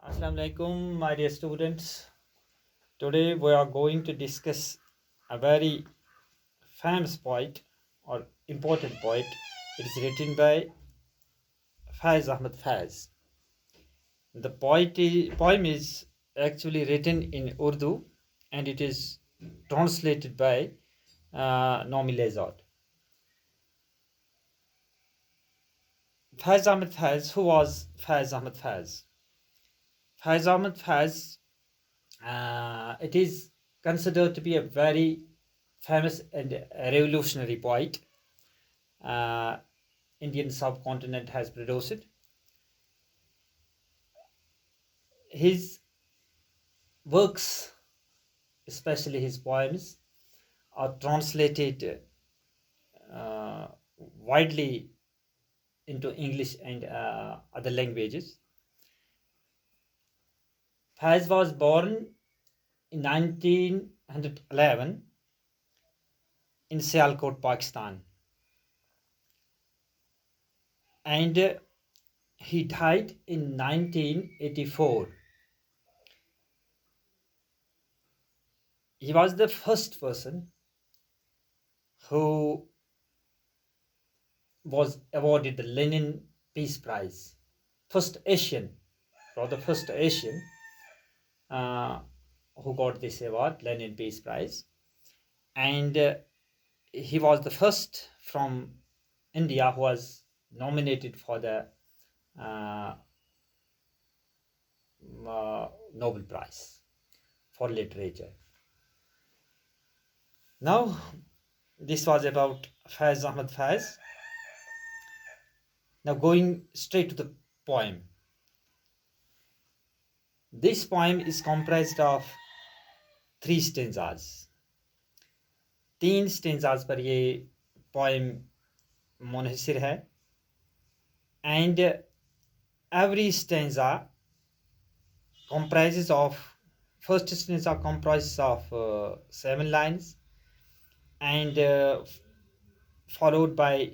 Assalamu alaikum, my dear students. Today we are going to discuss a very famous poet or important poet. It is written by Faiz Ahmad Faiz. The poem is actually written in Urdu and it is translated by Nomi Lezard. Faiz Ahmad Faiz, who was Faiz Ahmad Faiz? Faiz Ahmad Faiz, it is considered to be a very famous and revolutionary poet Indian subcontinent has produced. His works, especially his poems, are translated widely into English and other languages. Faiz was born in 1911 in Sialkot, Pakistan, and he died in 1984. He was the first person who was awarded the Lenin Peace Prize. First Asian who got this award, Lenin Peace Prize. And he was the first from India who was nominated for the Nobel Prize for Literature. Now, this was about Faiz Ahmad Faiz. Now, going straight to the poem. This poem is comprised of 3 stanzas. 3 stanzas पर ये poem मुनहसिर है, and every stanza comprises of, first stanza comprises of 7 lines, and followed by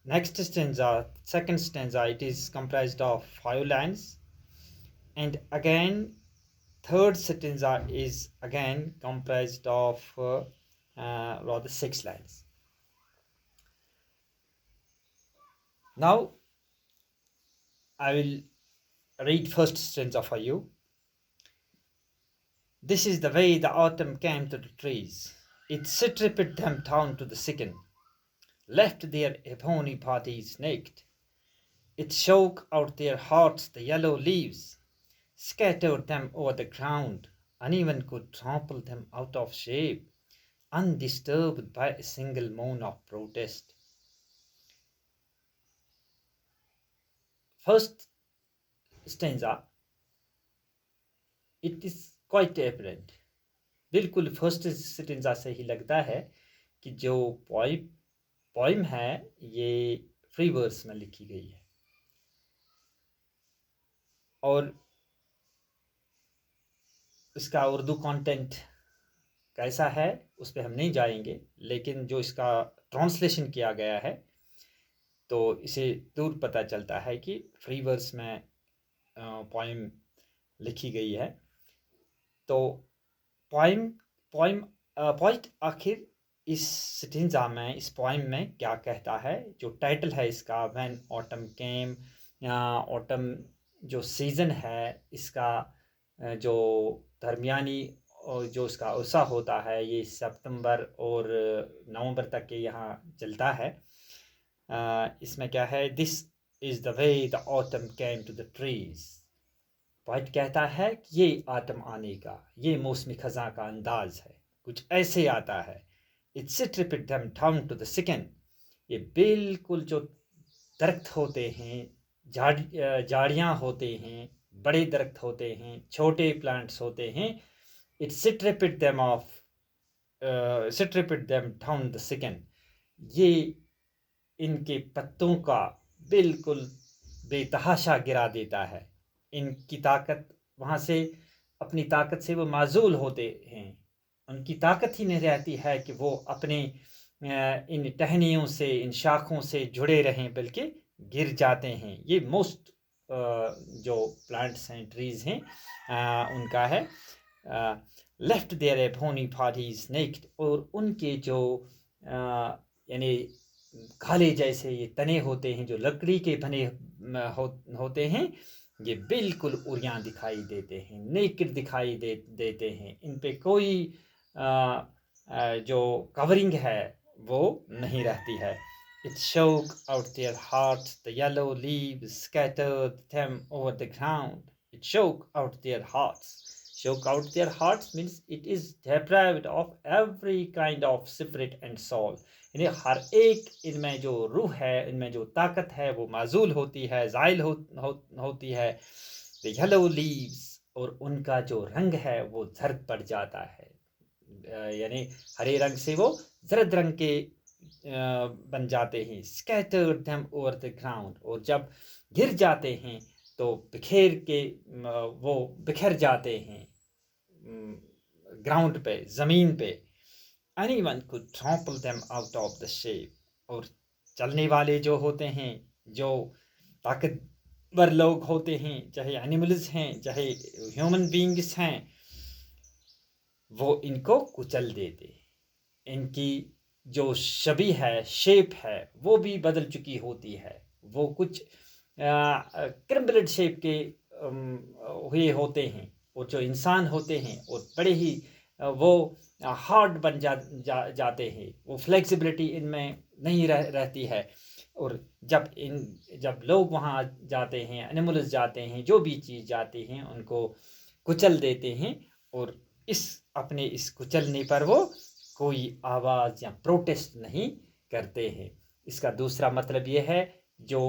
next stanza, second stanza, it is comprised of 5 lines, and again third stanza is again comprised of rather 6 lines. Now I will read first stanza for you. This is the way the autumn came to the trees. It stripped them down to the skin, left their ebony bodies naked. It shook out their hearts the yellow leaves, scattered them over the ground, uneven could trample them out of shape, undisturbed by a single moan of protest. First stanza, it is quite apparent. बिल्कुल first stanza से ही लगता है कि जो poem है ये free verse में लिखी गई है, और इसका उर्दू कंटेंट कैसा है उस पर हम नहीं जाएंगे, लेकिन जो इसका ट्रांसलेशन किया गया है तो इसे दूर पता चलता है कि फ्री वर्स में पोइम लिखी गई है. तो पोइट आखिर इस स्टेंजा में, इस पोइम में क्या कहता है, जो टाइटल है इसका, व्हेन ऑटम केम, ऑटम जो सीज़न है इसका जो दरमियानी जो इसका अरसा होता है, ये सितंबर और नवंबर तक के यहाँ चलता है. इसमें क्या है, this is the way the autumn came to the trees. Poet कहता है कि ये आटम आने का, ये मौसमी खज़ां का अंदाज है, कुछ ऐसे आता है. It's stripped them down to the skin. ये बिल्कुल जो दरख्त होते हैं, झाड़ियाँ होते हैं, बड़े दरख्त होते हैं, छोटे प्लांट्स होते हैं, it stripped them down the skin. ये इनके पत्तों का बिल्कुल बेतहाशा गिरा देता है. इनकी ताकत वहाँ से, अपनी ताकत से वो माजूल होते हैं, उनकी ताकत ही नहीं रहती है कि वो अपने इन टहनियों से, इन शाखों से जुड़े रहें, बल्कि गिर जाते हैं. ये मोस्ट जो प्लांट्स हैं, ट्रीज हैं, उनका है। Left their ebony bodies naked, और उनके जो यानी खाले जैसे ये तने होते हैं जो लकड़ी के बने होते हैं, ये बिल्कुल उरियां दिखाई देते हैं, नेकेड दिखाई देते हैं। इन पे कोई जो कवरिंग है वो नहीं रहती है। It shook out their hearts, the yellow leaves scattered them over the ground. It shook out their hearts. Shook out their hearts means it is deprived of every kind of spirit and soul. यानी हर एक इनमें जो रूह है, इनमें जो ताकत है वो माजूल होती है, ज़ाइल होती है। The yellow leaves, और उनका जो रंग है वो जर्द पड़ जाता है, यानी हरे रंग से वो जर्द रंग के बन जाते हैं। Scattered them over the ground, और जब गिर जाते हैं तो बिखेर के वो बिखर जाते हैं ग्राउंड पे, जमीन पे। Anyone could trample them out of the shape, और चलने वाले जो होते हैं, जो ताकतवर लोग होते हैं, चाहे एनिमल्स हैं चाहे ह्यूमन बीइंग्स हैं, वो इनको कुचल देते। इनकी जो छवि है, शेप है, वो भी बदल चुकी होती है। वो कुछ क्रिम्बलेड शेप के हुए होते हैं, और जो इंसान होते हैं वो बड़े ही वो हार्ड बन जाते हैं। वो फ्लेक्सिबिलिटी इनमें नहीं रहती है। और जब लोग वहाँ जाते हैं, एनिमल्स जाते हैं, जो भी चीज़ जाती हैं, उनको कुचल देते हैं। और अपने इस कुचलने पर वो कोई आवाज़ या प्रोटेस्ट नहीं करते हैं। इसका दूसरा मतलब ये है, जो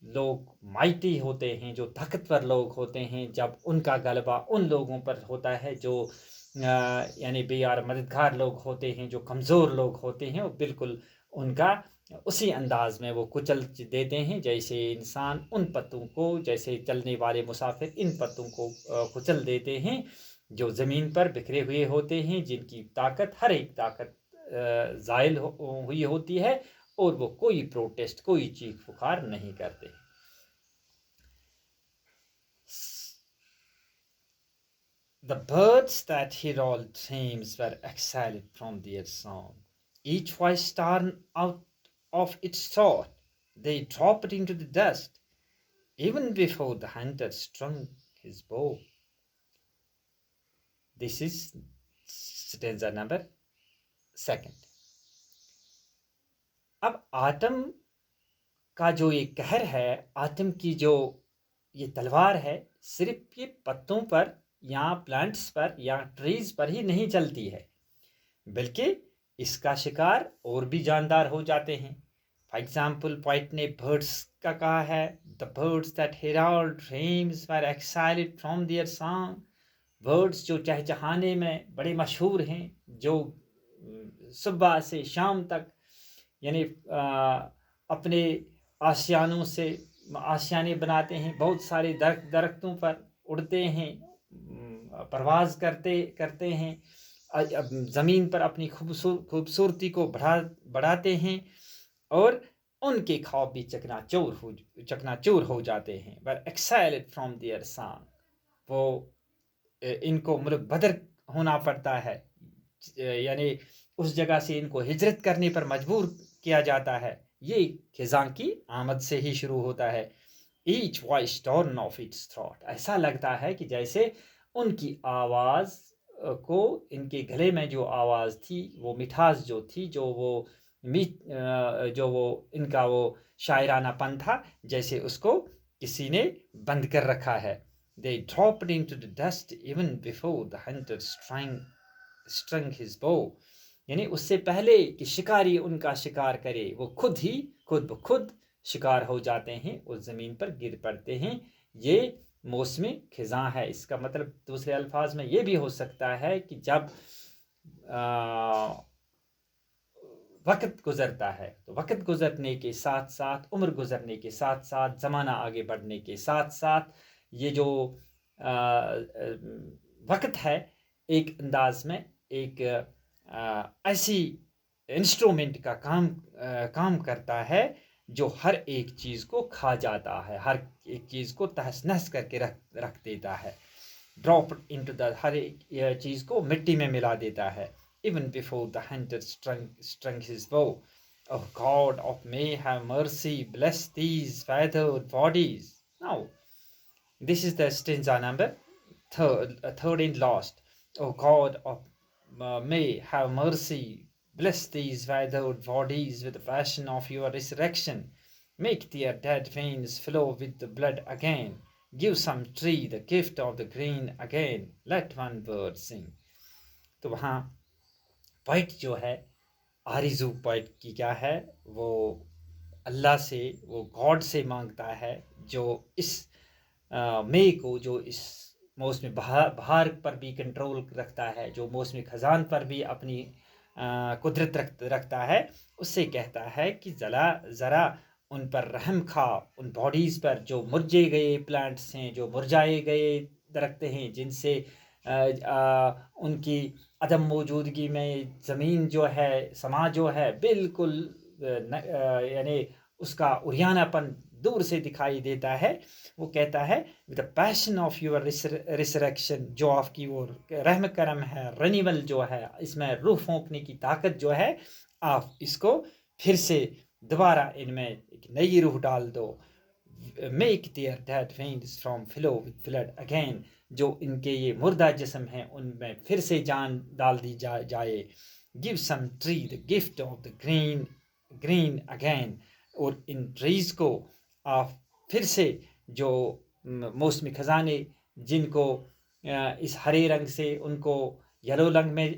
लोग माइटी होते हैं, जो ताकतवर लोग होते हैं, जब उनका गलबा उन लोगों पर होता है जो यानी बेयार मददगार लोग होते हैं, जो कमज़ोर लोग होते हैं, वो बिल्कुल उनका उसी अंदाज में वो कुचल देते हैं, जैसे इंसान उन पत्तों को, जैसे चलने वाले मुसाफिर इन पत्तों को कुचल देते हैं जो ज़मीन पर बिखरे हुए होते हैं, जिनकी ताकत, हर एक ताकत ज़ाइल हुई होती है, और वो कोई प्रोटेस्ट, कोई चीख पुकार नहीं करते। The birds that herald dreams were exiled from their song. Each voice torn out of its thought, they dropped into the dust, even before the hunter strung his bow. This is stanza number 2. अब atom का जो ये कहर है, atom की जो ये तलवार है, सिर्फ ये पत्तों पर या प्लांट्स पर या ट्रीज पर ही नहीं चलती है, बल्कि इसका शिकार और भी जानदार हो जाते हैं। फॉर एग्जाम्पल, पोइट ने बर्ड्स का कहा है, the birds that Herald dreams were excited from there song. Birds जो चहचहाने में बड़े मशहूर हैं, जो सुबह से शाम तक यानी अपने आशियानों से आशियाने बनाते हैं, बहुत सारे दरख्तों पर उड़ते हैं, परवाज करते हैं, ज़मीन पर अपनी खूबसूरती को बढ़ाते हैं, और उनके ख्वाब भी चकनाचूर हो जाते हैं। Were excited from there song, वो इनको मुल्क बदर होना पड़ता है, यानी उस जगह से इनको हिजरत करने पर मजबूर किया जाता है। ये खिज़ां की आमद से ही शुरू होता है। Each voice torn off its throat, ऐसा लगता है कि जैसे उनकी आवाज़ को, इनके गले में जो आवाज़ थी, वो मिठास जो थी, जो वो इनका वो शायरानापन था, जैसे उसको किसी ने बंद कर रखा है। They dropped into the dust even before the hunter strung his bow, यानी उससे पहले कि शिकारी उनका शिकार करे, वो खुद शिकार हो जाते हैं और ज़मीन पर गिर पड़ते हैं। ये मौसमी खिज़ां है। इसका मतलब दूसरे अल्फाज में ये भी हो सकता है कि जब वक्त गुज़रता है, तो वक्त गुज़रने के साथ साथ, उम्र गुज़रने के साथ साथ, ज़माना आगे बढ़ने के साथ साथ, ये जो वक्त है, एक अंदाज में एक ऐसी इंस्ट्रूमेंट का काम करता है जो हर एक चीज़ को खा जाता है, हर एक चीज़ को तहस-नहस करके रख रख देता है। ड्रॉप इनटू द हर एक चीज़ को मिट्टी में मिला देता है। Even before the Hunter स्ट्रंग his बो, ओह God of may have mercy bless these feathered bodies. Now this is the stanza number third and last. O God of may have mercy, bless these withered bodies with the passion of your resurrection. Make their dead veins flow with the blood again. Give some tree the gift of the green again. Let one bird sing. तो वहाँ poet जो है, आरिजू poet की क्या है, वो अल्लाह से, वो गॉड से मांगता है, जो इस मई को, जो इस मौसमी बहार पर भी कंट्रोल रखता है, जो मौसमी ख़ज़ान पर भी अपनी कुदरत रखता है, उससे कहता है कि ज़रा उन पर रहम खा, उन बॉडीज़ पर जो मुरझे गए प्लांट्स हैं, जो मुरझाए गए दरख्त हैं, जिनसे उनकी अदम मौजूदगी में ज़मीन जो है, समा जो है, बिल्कुल यानी उसका उरियानापन दूर से दिखाई देता है। वो कहता है with the passion of your resurrection, जो आपकी वो रहम करम है, रिन्यूअल जो है, इसमें रूह फूंकने की ताकत जो है, आप इसको फिर से दोबारा इनमें एक नई रूह डाल दो। Make their dead veins from flow with blood again, जो इनके ये मुर्दा जिस्म हैं उनमें फिर से जान डाल दी जाए। Give some tree the gift of the green again, और इन ट्रीज़ को आप फिर से जो मौसमी ख़जाने जिनको इस हरे रंग से उनको येलो रंग में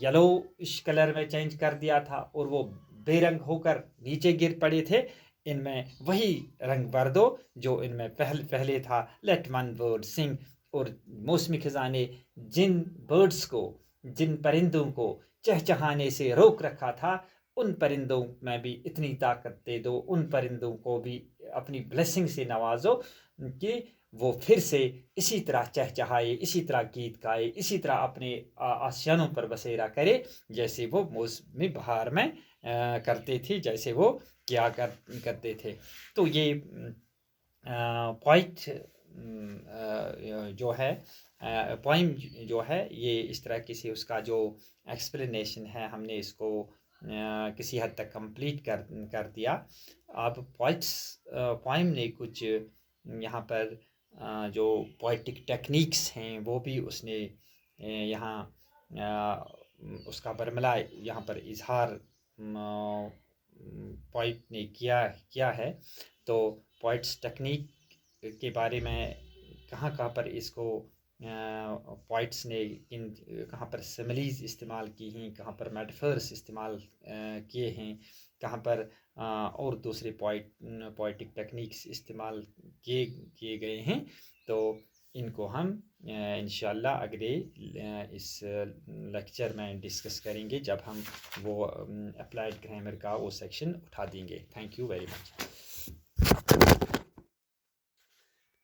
येलो इस कलर में चेंज कर दिया था और वो बेरंग होकर नीचे गिर पड़े थे, इनमें वही रंग भर दो जो इनमें पहले था। लेट वन बर्ड सिंग, और मौसमी ख़जाने जिन बर्ड्स को, जिन परिंदों को चहचहाने से रोक रखा था, उन परिंदों में भी इतनी ताकत दे दो, उन परिंदों को भी अपनी ब्लेसिंग से नवाजो कि वो फिर से इसी तरह चहचहाए, इसी तरह गीत गाए, इसी तरह अपने आशियानों पर बसेरा करे, जैसे वो मौसमी बहार में करते थे, जैसे वो क्या करते थे। तो ये पॉइंट जो है, पोइम जो है, ये इस तरह की से उसका जो एक्सप्लेनेशन है, हमने इसको किसी हद तक कंप्लीट कर दिया। अब पोइम ने कुछ यहाँ पर जो पोइटिक टेक्निक्स हैं वो भी उसने यहाँ उसका बरमला यहाँ पर इजहार पोइट ने किया है। तो पोइट्स टेक्निक के बारे में कहाँ पर इसको पोइट्स ने कहाँ पर सिमिलीज इस्तेमाल की हैं, कहाँ पर मेटाफर्स इस्तेमाल किए हैं, कहाँ पर और दूसरे पोइटिक टेक्निक्स इस्तेमाल किए गए हैं, तो इनको हम इंशाल्लाह अगले इस लेक्चर में डिस्कस करेंगे, जब हम वो अप्लाइड ग्रामर का वो सेक्शन उठा देंगे। Thank you very much.